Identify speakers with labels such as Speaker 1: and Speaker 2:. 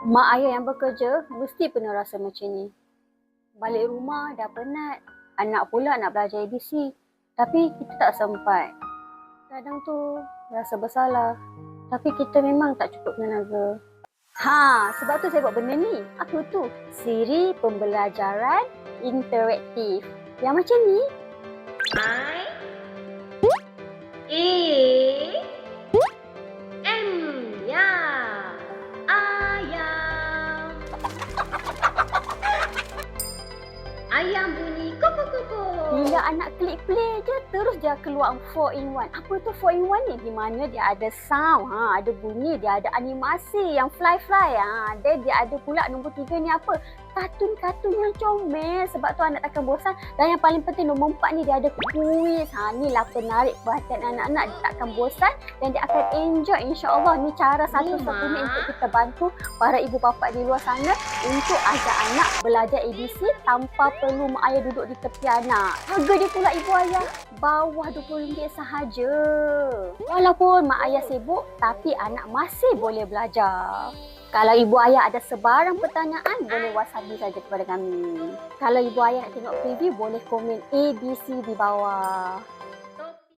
Speaker 1: Mak ayah yang bekerja mesti pernah rasa macam ni. Balik rumah dah penat, anak pula nak belajar ABC. Tapi kita tak sempat. Kadang tu rasa bersalah. Tapi kita memang tak cukup tenaga. Sebab tu saya buat benda ni. Apa tu? Siri pembelajaran interaktif. Yang macam ni.
Speaker 2: I-A-M-nya ayam. Ayam bunyi koko-koko.
Speaker 1: Bila anak klik play je, terus dia keluar 4-in-1. Apa tu 4-in-1 ni? Di mana dia ada sound, ada bunyi, dia ada animasi yang fly-fly. Dan dia ada pula nombor 3 ni apa? Kartun-kartun yang comel. Sebab tu anak takkan bosan. Dan yang paling penting nombor 4 ni dia ada kuis. Inilah penarik perhatian anak-anak. Dia takkan bosan dan dia akan enjoy, insya-Allah. Ni cara satu-satunya untuk kita bantu para ibu bapa di luar sana untuk ajak anak belajar ABC tanpa perlu mak ayah duduk di tepi anak. Harga dia pula ibu ayah bawah RM20 sahaja. Walaupun mak ayah sibuk, tapi anak masih boleh belajar. Kalau ibu ayah ada sebarang pertanyaan, boleh WhatsApp saja kepada kami. Kalau ibu ayah nak tengok preview, boleh komen ABC di bawah.